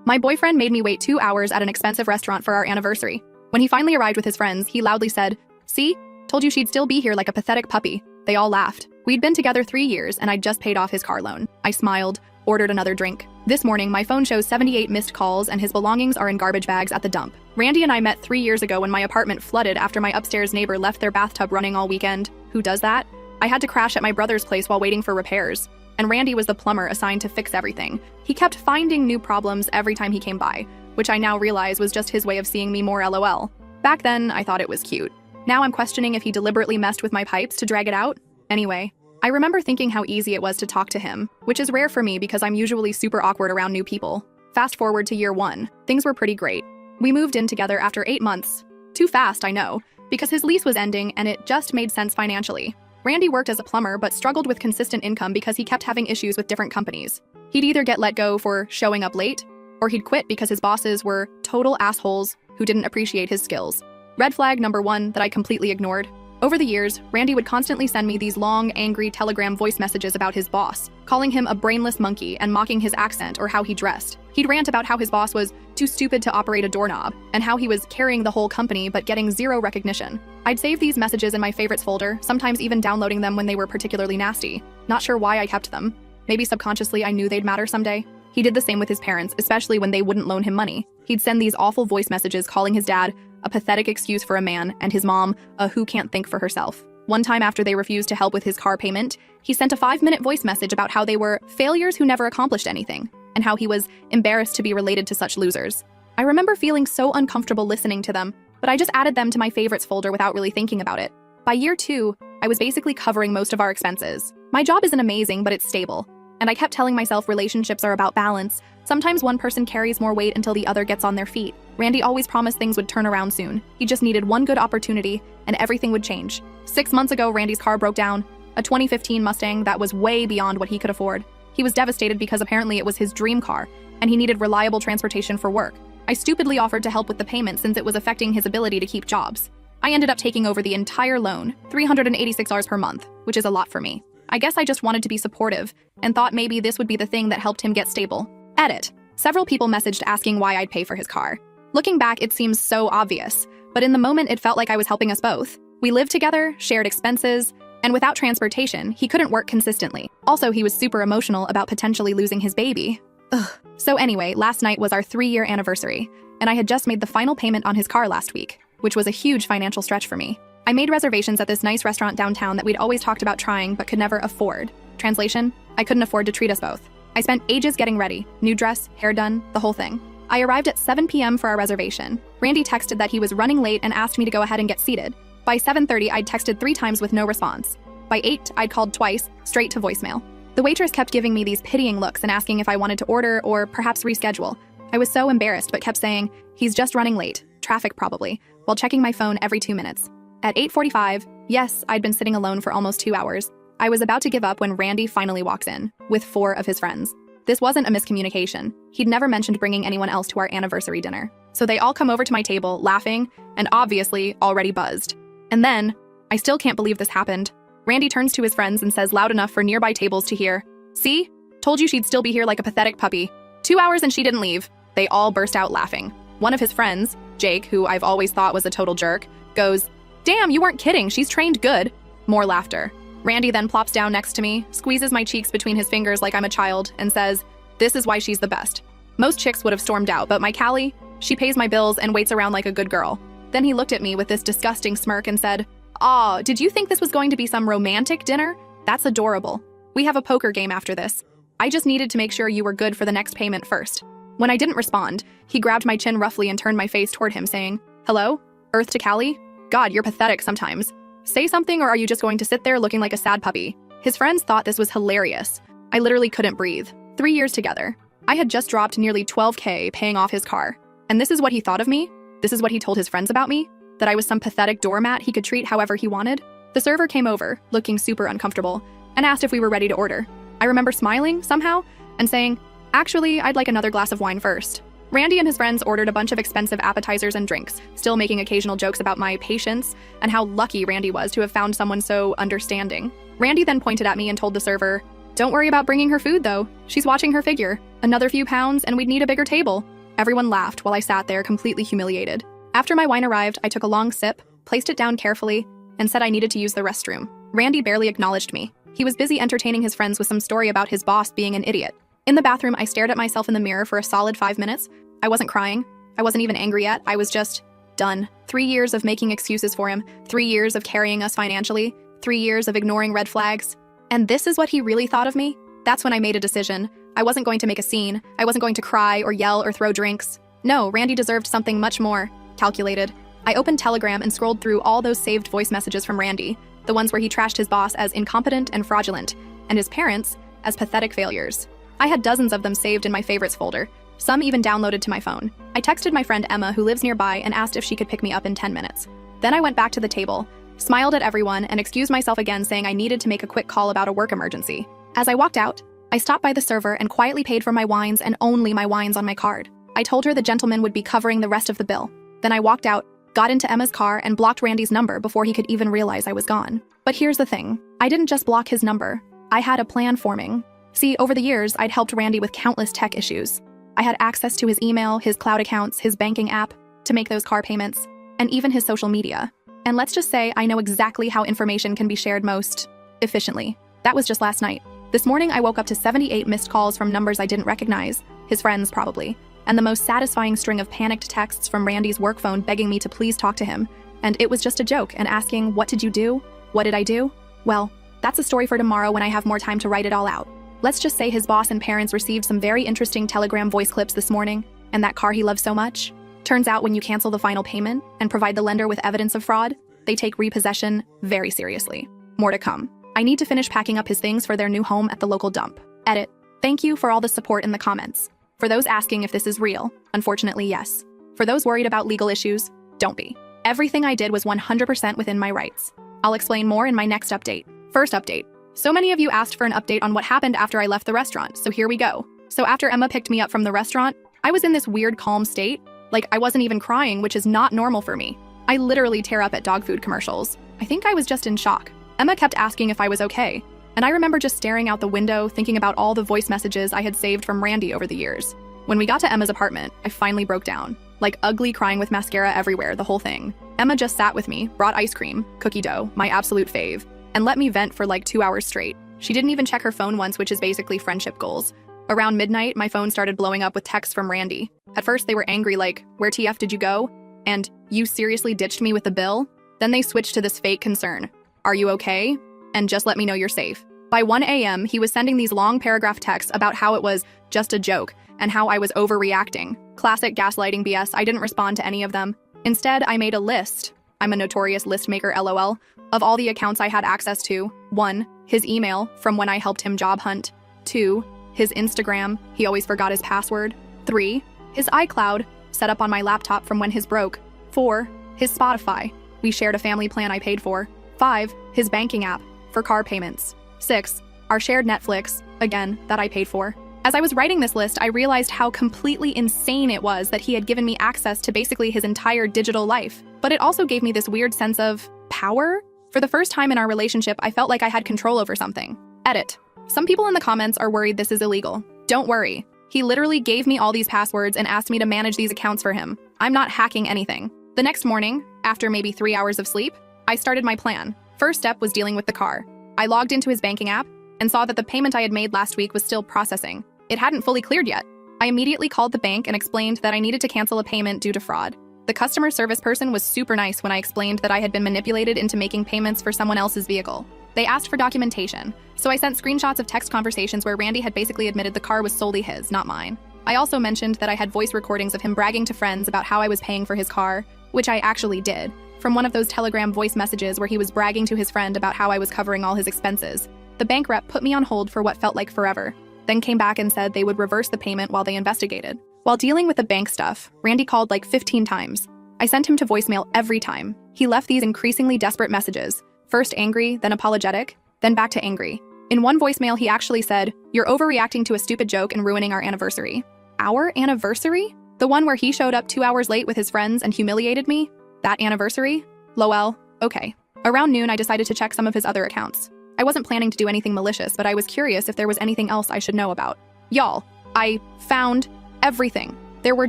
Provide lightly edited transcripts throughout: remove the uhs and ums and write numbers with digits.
My boyfriend made me wait 2 hours at an expensive restaurant for our anniversary. When he finally arrived with his friends, he loudly said, "See? Told you she'd still be here like a pathetic puppy." They all laughed. We'd been together 3 years and I'd just paid off his car loan. I smiled, ordered another drink. This morning, my phone shows 78 missed calls and his belongings are in garbage bags at the dump. Randy and I met 3 years ago when my apartment flooded after my upstairs neighbor left their bathtub running all weekend. Who does that? I had to crash at my brother's place while waiting for repairs. And Randy was the plumber assigned to fix everything. He kept finding new problems every time he came by, which I now realize was just his way of seeing me more LOL. Back then, I thought it was cute. Now I'm questioning if he deliberately messed with my pipes to drag it out. Anyway, I remember thinking how easy it was to talk to him, which is rare for me because I'm usually super awkward around new people. Fast forward to year 1, things were pretty great. We moved in together after 8 months. Too fast, I know, because his lease was ending and it just made sense financially. Randy worked as a plumber but struggled with consistent income because he kept having issues with different companies. He'd either get let go for showing up late, or he'd quit because his bosses were total assholes who didn't appreciate his skills. Red flag number 1 that I completely ignored. Over the years, Randy would constantly send me these long, angry Telegram voice messages about his boss, calling him a brainless monkey and mocking his accent or how he dressed. He'd rant about how his boss was too stupid to operate a doorknob, and how he was carrying the whole company but getting zero recognition. I'd save these messages in my favorites folder, sometimes even downloading them when they were particularly nasty. Not sure why I kept them. Maybe subconsciously I knew they'd matter someday. He did the same with his parents, especially when they wouldn't loan him money. He'd send these awful voice messages calling his dad a pathetic excuse for a man, and his mom a who can't think for herself. One time after they refused to help with his car payment, he sent a 5-minute voice message about how they were failures who never accomplished anything, and how he was embarrassed to be related to such losers. I remember feeling so uncomfortable listening to them, but I just added them to my favorites folder without really thinking about it. By year 2, I was basically covering most of our expenses. My job isn't amazing, but it's stable. And I kept telling myself relationships are about balance. Sometimes one person carries more weight until the other gets on their feet. Randy always promised things would turn around soon. He just needed one good opportunity, and everything would change. 6 months ago, Randy's car broke down, a 2015 Mustang that was way beyond what he could afford. He was devastated because apparently it was his dream car, and he needed reliable transportation for work. I stupidly offered to help with the payment since it was affecting his ability to keep jobs. I ended up taking over the entire loan, $386 per month, which is a lot for me. I guess I just wanted to be supportive, and thought maybe this would be the thing that helped him get stable. Edit. Several people messaged asking why I'd pay for his car. Looking back, it seems so obvious, but in the moment it felt like I was helping us both. We lived together, shared expenses, and without transportation, he couldn't work consistently. Also, he was super emotional about potentially losing his baby. Ugh. So anyway, last night was our 3-year anniversary, and I had just made the final payment on his car last week, which was a huge financial stretch for me. I made reservations at this nice restaurant downtown that we'd always talked about trying but could never afford. Translation, I couldn't afford to treat us both. I spent ages getting ready, new dress, hair done, the whole thing. I arrived at 7 p.m. for our reservation. Randy texted that he was running late and asked me to go ahead and get seated. By 7:30, I'd texted 3 times with no response. By 8, I'd called twice, straight to voicemail. The waitress kept giving me these pitying looks and asking if I wanted to order or perhaps reschedule. I was so embarrassed but kept saying, "He's just running late, traffic probably," while checking my phone every 2 minutes. At 8:45, yes, I'd been sitting alone for almost 2 hours. I was about to give up when Randy finally walks in, with 4 of his friends. This wasn't a miscommunication. He'd never mentioned bringing anyone else to our anniversary dinner. So they all come over to my table, laughing, and obviously already buzzed. And then, I still can't believe this happened. Randy turns to his friends and says loud enough for nearby tables to hear, "See? Told you she'd still be here like a pathetic puppy. 2 hours and she didn't leave." They all burst out laughing. One of his friends, Jake, who I've always thought was a total jerk, goes, "Damn, you weren't kidding, she's trained good." More laughter. Randy then plops down next to me, squeezes my cheeks between his fingers like I'm a child, and says, "This is why she's the best." Most chicks would have stormed out, but my Callie, she pays my bills and waits around like a good girl. Then he looked at me with this disgusting smirk and said, "Aw, did you think this was going to be some romantic dinner? That's adorable. We have a poker game after this. I just needed to make sure you were good for the next payment first." When I didn't respond, he grabbed my chin roughly and turned my face toward him, saying, "Hello? Earth to Callie? God, you're pathetic sometimes. Say something, or are you just going to sit there looking like a sad puppy?" His friends thought this was hilarious. I literally couldn't breathe. 3 years together. I had just dropped nearly $12K paying off his car. And this is what he thought of me? This is what he told his friends about me? That I was some pathetic doormat he could treat however he wanted? The server came over, looking super uncomfortable, and asked if we were ready to order. I remember smiling, somehow, and saying, "Actually, I'd like another glass of wine first." Randy and his friends ordered a bunch of expensive appetizers and drinks, still making occasional jokes about my patience and how lucky Randy was to have found someone so understanding. Randy then pointed at me and told the server, "Don't worry about bringing her food, though. She's watching her figure. Another few pounds and we'd need a bigger table." Everyone laughed while I sat there completely humiliated. After my wine arrived, I took a long sip, placed it down carefully, and said I needed to use the restroom. Randy barely acknowledged me. He was busy entertaining his friends with some story about his boss being an idiot. In the bathroom, I stared at myself in the mirror for a solid 5 minutes. I wasn't crying. I wasn't even angry yet. I was just done. 3 years of making excuses for him, 3 years of carrying us financially, 3 years of ignoring red flags. And this is what he really thought of me? That's when I made a decision. I wasn't going to make a scene. I wasn't going to cry or yell or throw drinks. No, Randy deserved something much more calculated. I opened Telegram and scrolled through all those saved voice messages from Randy, the ones where he trashed his boss as incompetent and fraudulent, and his parents as pathetic failures. I had dozens of them saved in my favorites folder, some even downloaded to my phone. I texted my friend Emma, who lives nearby, and asked if she could pick me up in 10 minutes. Then I went back to the table, smiled at everyone, and excused myself again, saying I needed to make a quick call about a work emergency. As I walked out, I stopped by the server and quietly paid for my wines and only my wines on my card. I told her the gentleman would be covering the rest of the bill. Then I walked out, got into Emma's car, and blocked Randy's number before he could even realize I was gone. But here's the thing. I didn't just block his number. I had a plan forming. See, over the years, I'd helped Randy with countless tech issues. I had access to his email, his cloud accounts, his banking app to make those car payments, and even his social media. And let's just say I know exactly how information can be shared most efficiently. That was just last night. This morning, I woke up to 78 missed calls from numbers I didn't recognize, his friends probably, and the most satisfying string of panicked texts from Randy's work phone begging me to please talk to him. And it was just a joke and asking, what did you do? What did I do? Well, that's a story for tomorrow when I have more time to write it all out. Let's just say his boss and parents received some very interesting Telegram voice clips this morning, and that car he loves so much. Turns out when you cancel the final payment and provide the lender with evidence of fraud, they take repossession very seriously. More to come. I need to finish packing up his things for their new home at the local dump. Edit. Thank you for all the support in the comments. For those asking if this is real, unfortunately, yes. For those worried about legal issues, don't be. Everything I did was 100% within my rights. I'll explain more in my next update. First update. So many of you asked for an update on what happened after I left the restaurant, so here we go. So after Emma picked me up from the restaurant, I was in this weird calm state. Like, I wasn't even crying, which is not normal for me. I literally tear up at dog food commercials. I think I was just in shock. Emma kept asking if I was okay, and I remember just staring out the window, thinking about all the voice messages I had saved from Randy over the years. When we got to Emma's apartment, I finally broke down. Like ugly crying with mascara everywhere, the whole thing. Emma just sat with me, brought ice cream, cookie dough, my absolute fave, and let me vent for like 2 hours straight. She didn't even check her phone once, which is basically friendship goals. Around midnight, my phone started blowing up with texts from Randy. At first, they were angry like, "Where TF did you go?" And "You seriously ditched me with the bill?" Then they switched to this fake concern. "Are you okay? And just let me know you're safe." By 1 a.m., he was sending these long paragraph texts about how it was just a joke and how I was overreacting. Classic gaslighting BS. I didn't respond to any of them. Instead, I made a list. I'm a notorious list maker, LOL, of all the accounts I had access to. 1. His email, from when I helped him job hunt. 2. His Instagram, he always forgot his password. 3. His iCloud, set up on my laptop from when his broke. 4. His Spotify, we shared a family plan I paid for. 5. His banking app, for car payments. 6. Our shared Netflix, again, that I paid for. As I was writing this list, I realized how completely insane it was that he had given me access to basically his entire digital life. But it also gave me this weird sense of power. For the first time in our relationship, I felt like I had control over something. Edit. Some people in the comments are worried this is illegal. Don't worry. He literally gave me all these passwords and asked me to manage these accounts for him. I'm not hacking anything. The next morning, after maybe 3 hours of sleep, I started my plan. First step was dealing with the car. I logged into his banking app and saw that the payment I had made last week was still processing. It hadn't fully cleared yet. I immediately called the bank and explained that I needed to cancel a payment due to fraud. The customer service person was super nice when I explained that I had been manipulated into making payments for someone else's vehicle. They asked for documentation, so I sent screenshots of text conversations where Randy had basically admitted the car was solely his, not mine. I also mentioned that I had voice recordings of him bragging to friends about how I was paying for his car, which I actually did, from one of those Telegram voice messages where he was bragging to his friend about how I was covering all his expenses. The bank rep put me on hold for what felt like forever, then came back and said they would reverse the payment while they investigated. While dealing with the bank stuff, Randy called like 15 times. I sent him to voicemail every time. He left these increasingly desperate messages, first angry, then apologetic, then back to angry. In one voicemail, he actually said, "You're overreacting to a stupid joke and ruining our anniversary." Our anniversary? The one where he showed up 2 hours late with his friends and humiliated me? That anniversary? Lol, okay. Around noon, I decided to check some of his other accounts. I wasn't planning to do anything malicious, but I was curious if there was anything else I should know about. Y'all, I found everything. There were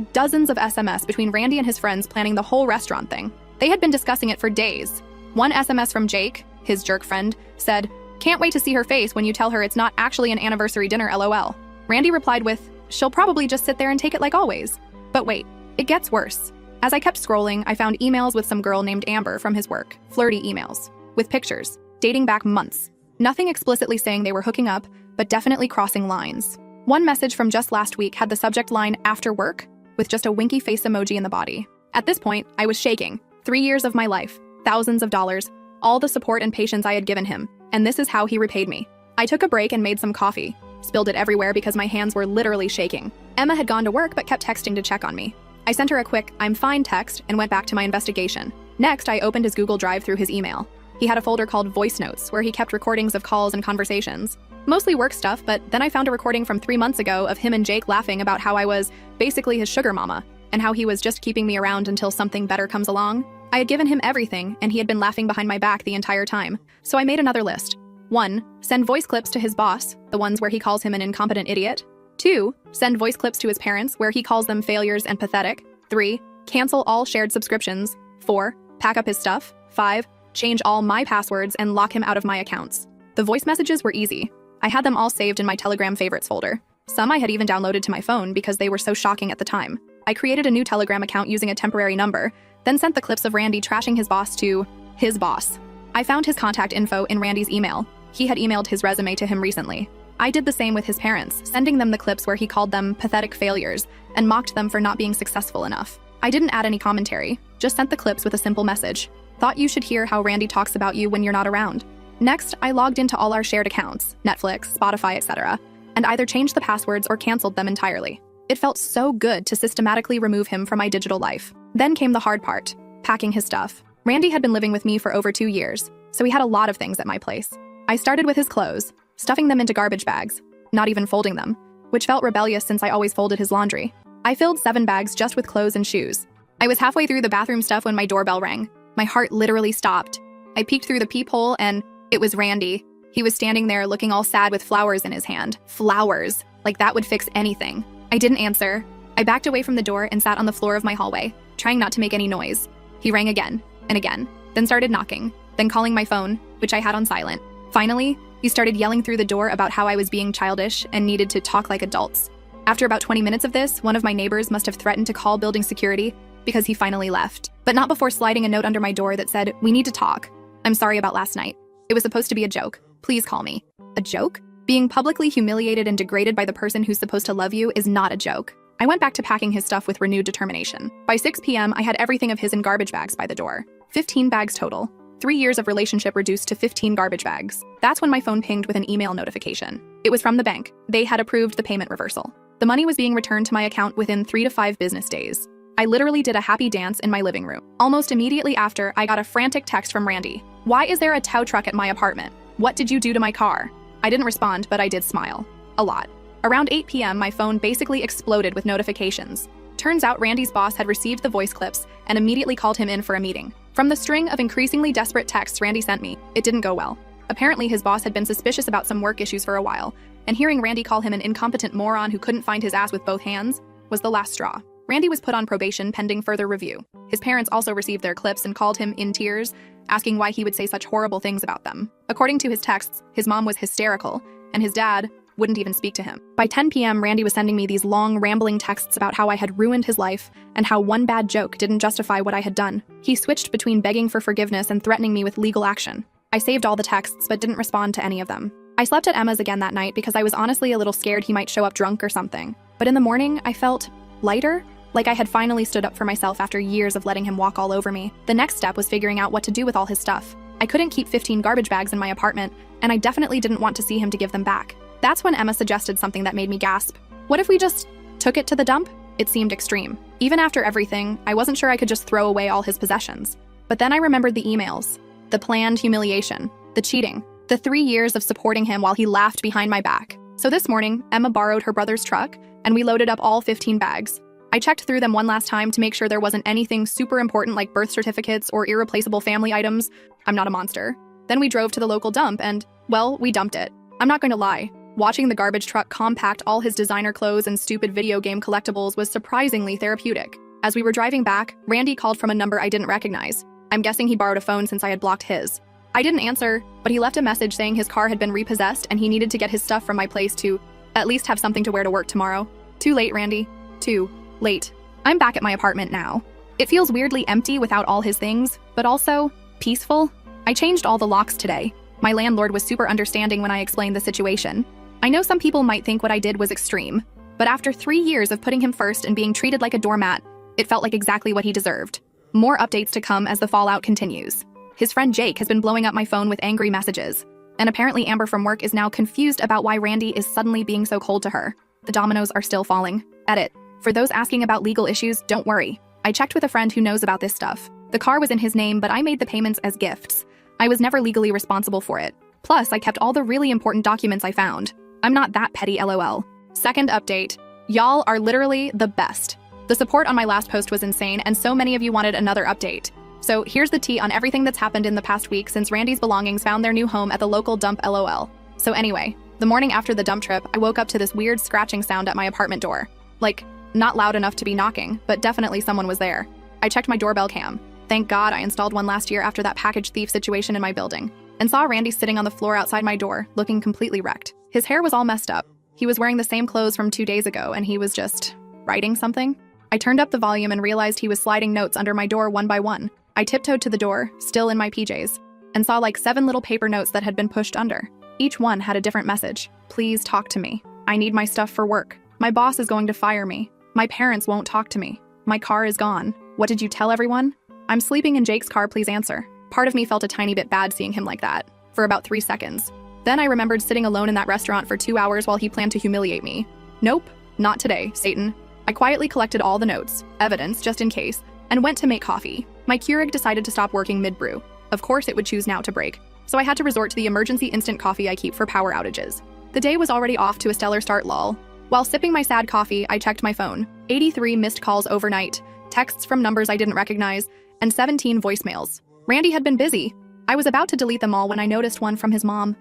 dozens of SMS between Randy and his friends planning the whole restaurant thing. They had been discussing it for days. One SMS from Jake, his jerk friend, said, "Can't wait to see her face when you tell her it's not actually an anniversary dinner, LOL." Randy replied with, "She'll probably just sit there and take it like always." But wait, it gets worse. As I kept scrolling, I found emails with some girl named Amber from his work, flirty emails, with pictures, dating back months. Nothing explicitly saying they were hooking up, but definitely crossing lines. One message from just last week had the subject line "after work" with just a winky face emoji in the body. At this point, I was shaking. 3 years of my life, thousands of dollars, all the support and patience I had given him, and this is how he repaid me. I took a break and made some coffee, spilled it everywhere because my hands were literally shaking. Emma had gone to work but kept texting to check on me. I sent her a quick "I'm fine" text and went back to my investigation. Next, I opened his Google Drive through his email. He had a folder called Voice Notes where he kept recordings of calls and conversations. Mostly work stuff, but then I found a recording from 3 months ago of him and Jake laughing about how I was basically his sugar mama, and how he was just keeping me around until something better comes along. I had given him everything, and he had been laughing behind my back the entire time. So I made another list. 1. Send voice clips to his boss, the ones where he calls him an incompetent idiot. 2. Send voice clips to his parents where he calls them failures and pathetic. 3. Cancel all shared subscriptions. 4. Pack up his stuff. 5. Change all my passwords and lock him out of my accounts. The voice messages were easy. I had them all saved in my Telegram favorites folder. Some I had even downloaded to my phone because they were so shocking at the time. I created a new Telegram account using a temporary number, then sent the clips of Randy trashing his boss to his boss. I found his contact info in Randy's email. He had emailed his resume to him recently. I did the same with his parents, sending them the clips where he called them pathetic failures and mocked them for not being successful enough. I didn't add any commentary, just sent the clips with a simple message. Thought you should hear how Randy talks about you when you're not around. Next, I logged into all our shared accounts, Netflix, Spotify, etc., and either changed the passwords or canceled them entirely. It felt so good to systematically remove him from my digital life. Then came the hard part, packing his stuff. Randy had been living with me for over 2 years, so he had a lot of things at my place. I started with his clothes, stuffing them into garbage bags, not even folding them, which felt rebellious since I always folded his laundry. I filled 7 bags just with clothes and shoes. I was halfway through the bathroom stuff when my doorbell rang. My heart literally stopped. I peeked through the peephole and it was Randy. He was standing there looking all sad with flowers in his hand. Flowers. Like that would fix anything. I didn't answer. I backed away from the door and sat on the floor of my hallway, trying not to make any noise. He rang again and again, then started knocking, then calling my phone, which I had on silent. Finally, he started yelling through the door about how I was being childish and needed to talk like adults. After about 20 minutes of this, one of my neighbors must have threatened to call building security because he finally left. But not before sliding a note under my door that said, "We need to talk. I'm sorry about last night. It was supposed to be a joke. Please call me." A joke? Being publicly humiliated and degraded by the person who's supposed to love you is not a joke. I went back to packing his stuff with renewed determination. By 6 p.m., I had everything of his in garbage bags by the door. 15 bags total. 3 years of relationship reduced to 15 garbage bags. That's when my phone pinged with an email notification. It was from the bank. They had approved the payment reversal. The money was being returned to my account within 3 to 5 business days. I literally did a happy dance in my living room. Almost immediately after, I got a frantic text from Randy. "Why is there a tow truck at my apartment? What did you do to my car?" I didn't respond, but I did smile. A lot. Around 8 p.m., my phone basically exploded with notifications. Turns out Randy's boss had received the voice clips and immediately called him in for a meeting. From the string of increasingly desperate texts Randy sent me, it didn't go well. Apparently, his boss had been suspicious about some work issues for a while, and hearing Randy call him an incompetent moron who couldn't find his ass with both hands was the last straw. Randy was put on probation pending further review. His parents also received their clips and called him in tears, asking why he would say such horrible things about them. According to his texts, his mom was hysterical, and his dad wouldn't even speak to him. By 10 p.m., Randy was sending me these long, rambling texts about how I had ruined his life and how one bad joke didn't justify what I had done. He switched between begging for forgiveness and threatening me with legal action. I saved all the texts but didn't respond to any of them. I slept at Emma's again that night because I was honestly a little scared he might show up drunk or something. But in the morning, I felt lighter, like I had finally stood up for myself after years of letting him walk all over me. The next step was figuring out what to do with all his stuff. I couldn't keep 15 garbage bags in my apartment, and I definitely didn't want to see him to give them back. That's when Emma suggested something that made me gasp. What if we just took it to the dump? It seemed extreme. Even after everything, I wasn't sure I could just throw away all his possessions. But then I remembered the emails, the planned humiliation, the cheating, the 3 years of supporting him while he laughed behind my back. So this morning, Emma borrowed her brother's truck, and we loaded up all 15 bags. I checked through them one last time to make sure there wasn't anything super important like birth certificates or irreplaceable family items. I'm not a monster. Then we drove to the local dump and, well, we dumped it. I'm not going to lie. Watching the garbage truck compact all his designer clothes and stupid video game collectibles was surprisingly therapeutic. As we were driving back, Randy called from a number I didn't recognize. I'm guessing he borrowed a phone since I had blocked his. I didn't answer, but he left a message saying his car had been repossessed and he needed to get his stuff from my place to at least have something to wear to work tomorrow. Too late, Randy. Too late. I'm back at my apartment now. It feels weirdly empty without all his things, but also peaceful. I changed all the locks today. My landlord was super understanding when I explained the situation. I know some people might think what I did was extreme, but after 3 years of putting him first and being treated like a doormat, it felt like exactly what he deserved. More updates to come as the fallout continues. His friend Jake has been blowing up my phone with angry messages, and apparently Amber from work is now confused about why Randy is suddenly being so cold to her. The dominoes are still falling. Edit. For those asking about legal issues, don't worry. I checked with a friend who knows about this stuff. The car was in his name, but I made the payments as gifts. I was never legally responsible for it. Plus, I kept all the really important documents I found. I'm not that petty, lol. Second update. Y'all are literally the best. The support on my last post was insane, and so many of you wanted another update. So here's the tea on everything that's happened in the past week since Randy's belongings found their new home at the local dump, lol. So anyway, the morning after the dump trip, I woke up to this weird scratching sound at my apartment door. Like, not loud enough to be knocking, but definitely someone was there. I checked my doorbell cam. Thank God I installed one last year after that package thief situation in my building, and saw Randy sitting on the floor outside my door, looking completely wrecked. His hair was all messed up. He was wearing the same clothes from 2 days ago, and he was just writing something. I turned up the volume and realized he was sliding notes under my door one by one. I tiptoed to the door, still in my PJs, and saw like 7 little paper notes that had been pushed under. Each one had a different message. Please talk to me. I need my stuff for work. My boss is going to fire me. My parents won't talk to me. My car is gone. What did you tell everyone? I'm sleeping in Jake's car, please answer. Part of me felt a tiny bit bad seeing him like that, for about 3 seconds. Then I remembered sitting alone in that restaurant for 2 hours while he planned to humiliate me. Nope, not today, Satan. I quietly collected all the notes, evidence just in case, and went to make coffee. My Keurig decided to stop working mid-brew. Of course it would choose now to break, so I had to resort to the emergency instant coffee I keep for power outages. The day was already off to a stellar start, lol. While sipping my sad coffee, I checked my phone. 83 missed calls overnight, texts from numbers I didn't recognize, and 17 voicemails. Randy had been busy. I was about to delete them all when I noticed one from his mom.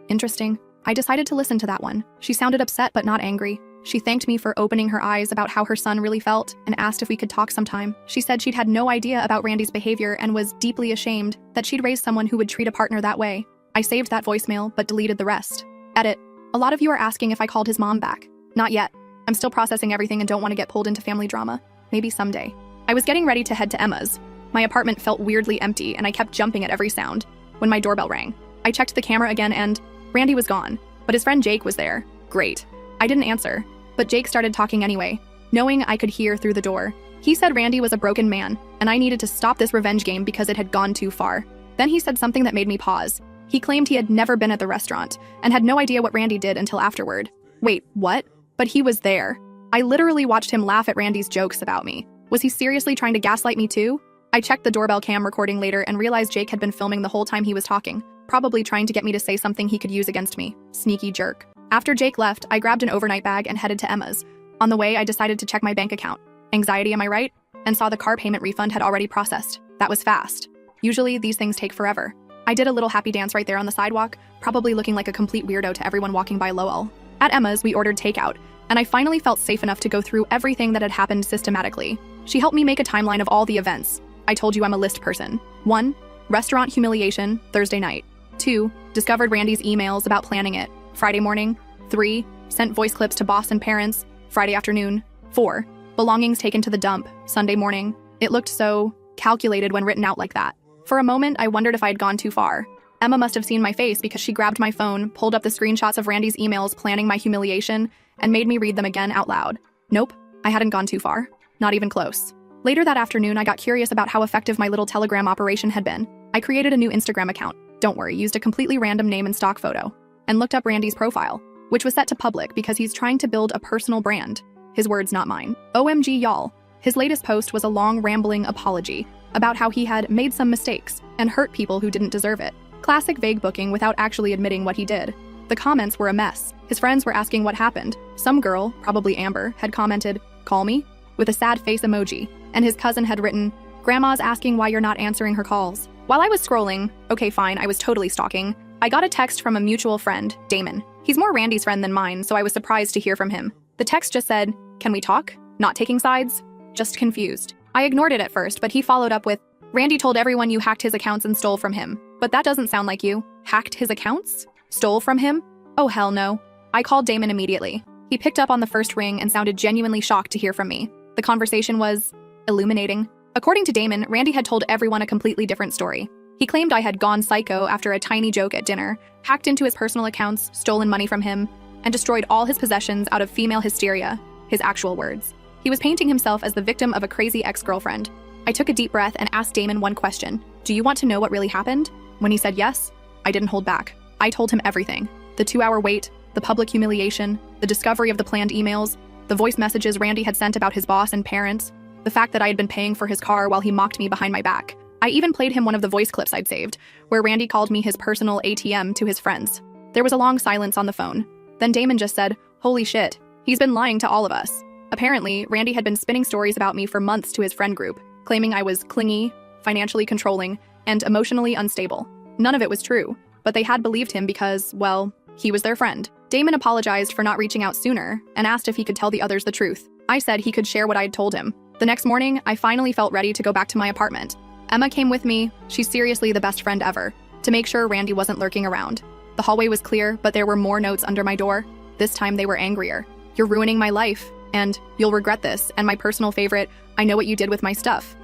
Interesting. I decided to listen to that one. She sounded upset but not angry. She thanked me for opening her eyes about how her son really felt and asked if we could talk sometime. She said she'd had no idea about Randy's behavior and was deeply ashamed that she'd raised someone who would treat a partner that way. I saved that voicemail but deleted the rest. Edit. A lot of you are asking if I called his mom back. Not yet. I'm still processing everything and don't want to get pulled into family drama. Maybe someday. I was getting ready to head to Emma's. My apartment felt weirdly empty and I kept jumping at every sound when my doorbell rang. I checked the camera again and Randy was gone, but his friend Jake was there. Great. I didn't answer, but Jake started talking anyway, knowing I could hear through the door. He said Randy was a broken man, and I needed to stop this revenge game because it had gone too far. Then he said something that made me pause. He claimed he had never been at the restaurant, and had no idea what Randy did until afterward. Wait, what? But he was there. I literally watched him laugh at Randy's jokes about me. Was he seriously trying to gaslight me too? I checked the doorbell cam recording later and realized Jake had been filming the whole time he was talking, probably trying to get me to say something he could use against me. Sneaky jerk. After Jake left, I grabbed an overnight bag and headed to Emma's. On the way, I decided to check my bank account. Anxiety, am I right? And saw the car payment refund had already processed. That was fast. Usually, these things take forever. I did a little happy dance right there on the sidewalk, probably looking like a complete weirdo to everyone walking by lol. At Emma's, we ordered takeout, and I finally felt safe enough to go through everything that had happened systematically. She helped me make a timeline of all the events. I told you I'm a list person. 1. Restaurant humiliation, Thursday night. 2. Discovered Randy's emails about planning it, Friday morning. 3. Sent voice clips to boss and parents, Friday afternoon. 4. Belongings taken to the dump, Sunday morning. It looked so calculated when written out like that. For a moment, I wondered if I had gone too far. Emma must have seen my face because she grabbed my phone, pulled up the screenshots of Randy's emails planning my humiliation, and made me read them again out loud. Nope, I hadn't gone too far. Not even close. Later that afternoon, I got curious about how effective my little Telegram operation had been. I created a new Instagram account. Don't worry, used a completely random name and stock photo, and looked up Randy's profile, which was set to public because he's trying to build a personal brand. His words, not mine. OMG, y'all. His latest post was a long, rambling apology about how he had made some mistakes and hurt people who didn't deserve it. Classic vague booking without actually admitting what he did. The comments were a mess. His friends were asking what happened. Some girl, probably Amber, had commented, "Call me?" with a sad face emoji, and his cousin had written, "Grandma's asking why you're not answering her calls." While I was scrolling, okay fine, I was totally stalking, I got a text from a mutual friend, Damon. He's more Randy's friend than mine, so I was surprised to hear from him. The text just said, "Can we talk? Not taking sides?" Just confused. I ignored it at first, but he followed up with, "Randy told everyone you hacked his accounts and stole from him. But that doesn't sound like you. Hacked his accounts? Stole from him? Oh hell no." I called Damon immediately. He picked up on the first ring and sounded genuinely shocked to hear from me. The conversation was illuminating. According to Damon, Randy had told everyone a completely different story. He claimed I had gone psycho after a tiny joke at dinner, hacked into his personal accounts, stolen money from him, and destroyed all his possessions out of female hysteria, his actual words. He was painting himself as the victim of a crazy ex-girlfriend. I took a deep breath and asked Damon one question. "Do you want to know what really happened?" When he said yes, I didn't hold back. I told him everything. The 2-hour wait, the public humiliation, the discovery of the planned emails, the voice messages Randy had sent about his boss and parents, the fact that I had been paying for his car while he mocked me behind my back. I even played him one of the voice clips I'd saved, where Randy called me his personal ATM to his friends. There was a long silence on the phone. Then Damon just said, "Holy shit, he's been lying to all of us." Apparently, Randy had been spinning stories about me for months to his friend group, claiming I was clingy, financially controlling, and emotionally unstable. None of it was true, but they had believed him because, well, he was their friend. Damon apologized for not reaching out sooner and asked if he could tell the others the truth. I said he could share what I had told him. The next morning, I finally felt ready to go back to my apartment. Emma came with me. She's seriously the best friend ever, to make sure Randy wasn't lurking around. The hallway was clear, but there were more notes under my door. This time they were angrier. "You're ruining my life," and "You'll regret this," and my personal favorite, "I know what you did with my stuff."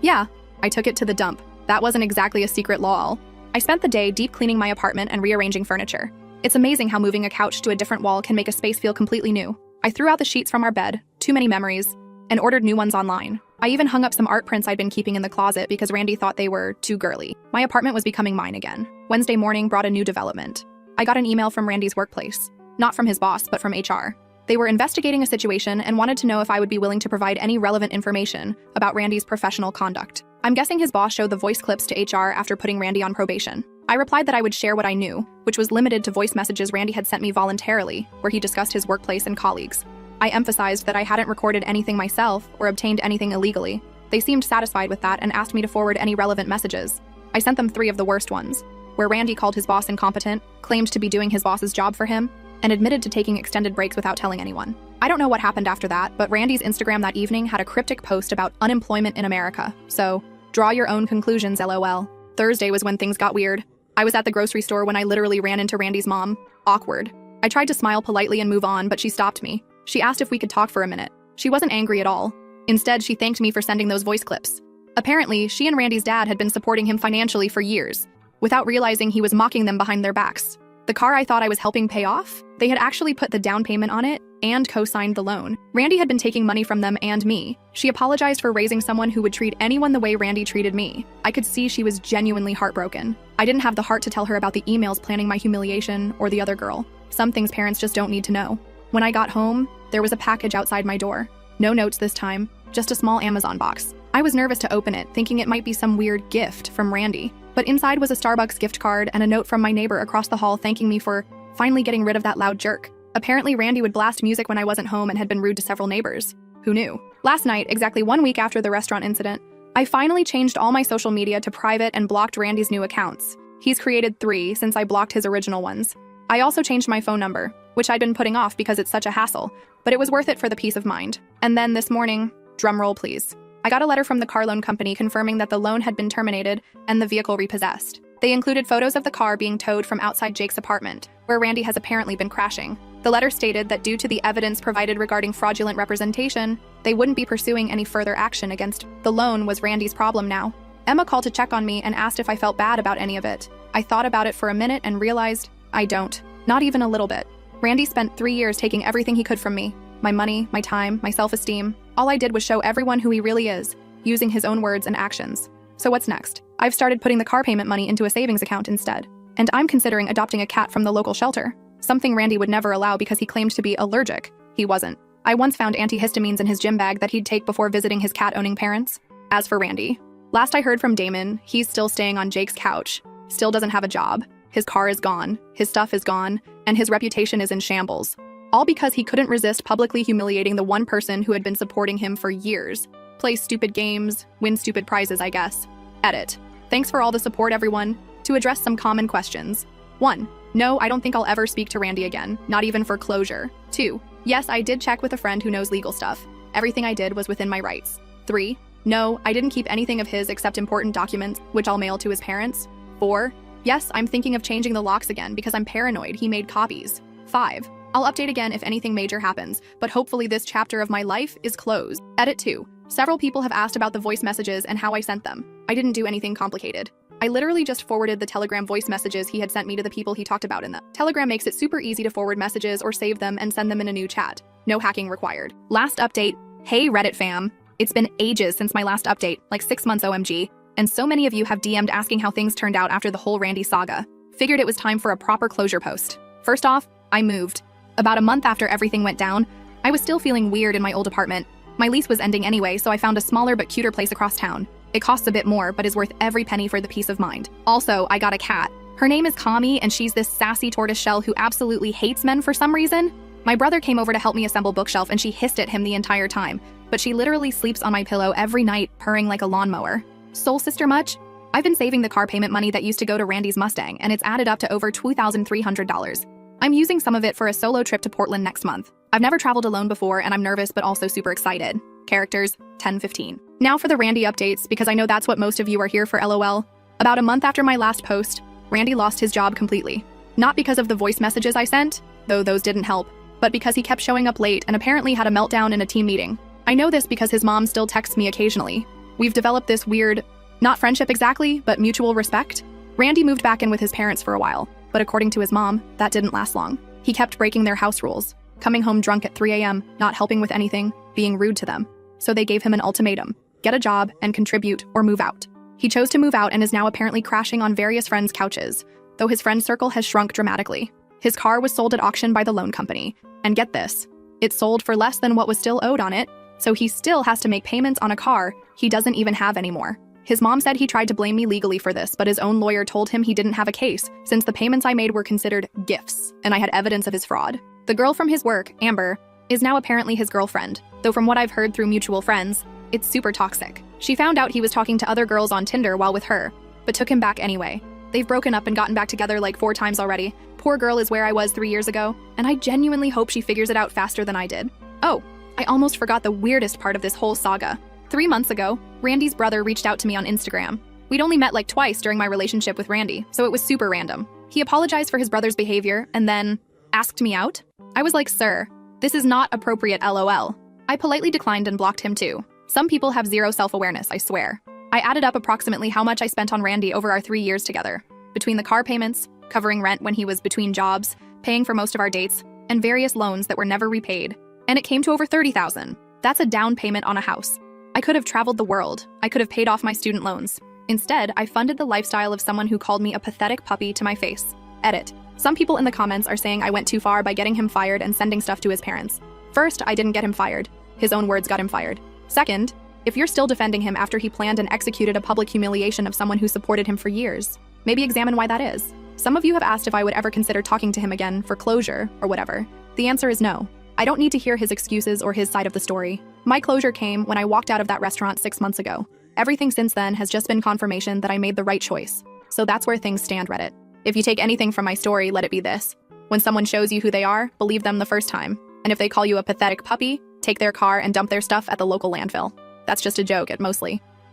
Yeah. I took it to the dump. That wasn't exactly a secret lol. I spent the day deep cleaning my apartment and rearranging furniture. It's amazing how moving a couch to a different wall can make a space feel completely new. I threw out the sheets from our bed, too many memories, and ordered new ones online. I even hung up some art prints I'd been keeping in the closet because Randy thought they were too girly. My apartment was becoming mine again. Wednesday morning brought a new development. I got an email from Randy's workplace. Not from his boss, but from HR. They were investigating a situation and wanted to know if I would be willing to provide any relevant information about Randy's professional conduct. I'm guessing his boss showed the voice clips to HR after putting Randy on probation. I replied that I would share what I knew, which was limited to voice messages Randy had sent me voluntarily, where he discussed his workplace and colleagues. I emphasized that I hadn't recorded anything myself or obtained anything illegally. They seemed satisfied with that and asked me to forward any relevant messages. I sent them 3 of the worst ones, where Randy called his boss incompetent, claimed to be doing his boss's job for him, and admitted to taking extended breaks without telling anyone. I don't know what happened after that, but Randy's Instagram that evening had a cryptic post about unemployment in America. So, draw your own conclusions, LOL. Thursday was when things got weird. I was at the grocery store when I literally ran into Randy's mom. Awkward. I tried to smile politely and move on, but she stopped me. She asked if we could talk for a minute. She wasn't angry at all. Instead, she thanked me for sending those voice clips. Apparently, she and Randy's dad had been supporting him financially for years, without realizing he was mocking them behind their backs. The car I thought I was helping pay off? They had actually put the down payment on it and co-signed the loan. Randy had been taking money from them and me. She apologized for raising someone who would treat anyone the way Randy treated me. I could see she was genuinely heartbroken. I didn't have the heart to tell her about the emails planning my humiliation or the other girl. Some things parents just don't need to know. When I got home, there was a package outside my door. No notes this time, just a small Amazon box. I was nervous to open it, thinking it might be some weird gift from Randy. But inside was a Starbucks gift card and a note from my neighbor across the hall thanking me for finally getting rid of that loud jerk. Apparently, Randy would blast music when I wasn't home and had been rude to several neighbors. Who knew? Last night, exactly 1 week after the restaurant incident, I finally changed all my social media to private and blocked Randy's new accounts. He's created 3 since I blocked his original ones. I also changed my phone number, which I'd been putting off because it's such a hassle, but it was worth it for the peace of mind. And then this morning, drumroll please, I got a letter from the car loan company confirming that the loan had been terminated and the vehicle repossessed. They included photos of the car being towed from outside Jake's apartment, where Randy has apparently been crashing. The letter stated that due to the evidence provided regarding fraudulent representation, they wouldn't be pursuing any further action against the loan was Randy's problem now. Emma called to check on me and asked if I felt bad about any of it. I thought about it for a minute and realized I don't. Not even a little bit. Randy spent 3 years taking everything he could from me. My money, my time, my self-esteem. All I did was show everyone who he really is, using his own words and actions. So what's next? I've started putting the car payment money into a savings account instead. And I'm considering adopting a cat from the local shelter. Something Randy would never allow because he claimed to be allergic. He wasn't. I once found antihistamines in his gym bag that he'd take before visiting his cat-owning parents. As for Randy, last I heard from Damon, he's still staying on Jake's couch, still doesn't have a job, his car is gone, his stuff is gone, and his reputation is in shambles. All because he couldn't resist publicly humiliating the one person who had been supporting him for years. Play stupid games, win stupid prizes, I guess. Edit. Thanks for all the support, everyone. To address some common questions. 1. No, I don't think I'll ever speak to Randy again, not even for closure. 2. Yes, I did check with a friend who knows legal stuff. Everything I did was within my rights. 3. No, I didn't keep anything of his except important documents, which I'll mail to his parents. 4. Yes, I'm thinking of changing the locks again because I'm paranoid he made copies. 5. I'll update again if anything major happens, but hopefully this chapter of my life is closed. Edit 2. Several people have asked about the voice messages and how I sent them. I didn't do anything complicated. I literally just forwarded the Telegram voice messages he had sent me to the people he talked about in them. Telegram makes it super easy to forward messages or save them and send them in a new chat. No hacking required. Last update. Hey Reddit fam. It's been ages since my last update, like 6 months OMG, and so many of you have DM'd asking how things turned out after the whole Randy saga. Figured it was time for a proper closure post. First off, I moved. About a month after everything went down, I was still feeling weird in my old apartment. My lease was ending anyway, so I found a smaller but cuter place across town. It costs a bit more, but is worth every penny for the peace of mind. Also, I got a cat. Her name is Kami, and she's this sassy tortoiseshell who absolutely hates men for some reason. My brother came over to help me assemble bookshelf, and she hissed at him the entire time, but she literally sleeps on my pillow every night, purring like a lawnmower. Soul sister much? I've been saving the car payment money that used to go to Randy's Mustang, and it's added up to over $2,300. I'm using some of it for a solo trip to Portland next month. I've never traveled alone before, and I'm nervous but also super excited. Characters, 10-15. Now for the Randy updates, because I know that's what most of you are here for LOL. About a month after my last post, Randy lost his job completely. Not because of the voice messages I sent, though those didn't help, but because he kept showing up late and apparently had a meltdown in a team meeting. I know this because his mom still texts me occasionally. We've developed this weird, not friendship exactly, but mutual respect. Randy moved back in with his parents for a while, but according to his mom, that didn't last long. He kept breaking their house rules, coming home drunk at 3 a.m., not helping with anything, being rude to them. So they gave him an ultimatum: get a job and contribute or move out. He chose to move out and is now apparently crashing on various friends' couches, though his friend circle has shrunk dramatically. His car was sold at auction by the loan company, and get this, it sold for less than what was still owed on it, so he still has to make payments on a car he doesn't even have anymore. His mom said he tried to blame me legally for this, but his own lawyer told him he didn't have a case, since the payments I made were considered gifts, and I had evidence of his fraud. The girl from his work, Amber, is now apparently his girlfriend, though from what I've heard through mutual friends, it's super toxic. She found out he was talking to other girls on Tinder while with her, but took him back anyway. They've broken up and gotten back together like 4 times already. Poor girl is where I was 3 years ago, and I genuinely hope she figures it out faster than I did. Oh, I almost forgot the weirdest part of this whole saga. 3 months ago, Randy's brother reached out to me on Instagram. We'd only met like twice during my relationship with Randy, so it was super random. He apologized for his brother's behavior and then asked me out. I was like, sir, this is not appropriate LOL. I politely declined and blocked him too. Some people have zero self-awareness, I swear. I added up approximately how much I spent on Randy over our 3 years together, between the car payments, covering rent when he was between jobs, paying for most of our dates, and various loans that were never repaid. And it came to over $30,000. That's a down payment on a house. I could have traveled the world. I could have paid off my student loans. Instead, I funded the lifestyle of someone who called me a pathetic puppy to my face. Edit. Some people in the comments are saying I went too far by getting him fired and sending stuff to his parents. First, I didn't get him fired. His own words got him fired. Second, if you're still defending him after he planned and executed a public humiliation of someone who supported him for years, maybe examine why that is. Some of you have asked if I would ever consider talking to him again for closure or whatever. The answer is no. I don't need to hear his excuses or his side of the story. My closure came when I walked out of that restaurant 6 months ago. Everything since then has just been confirmation that I made the right choice. So that's where things stand, Reddit. If you take anything from my story, let it be this. When someone shows you who they are, believe them the first time. And if they call you a pathetic puppy, take their car and dump their stuff at the local landfill. That's just a joke, mostly.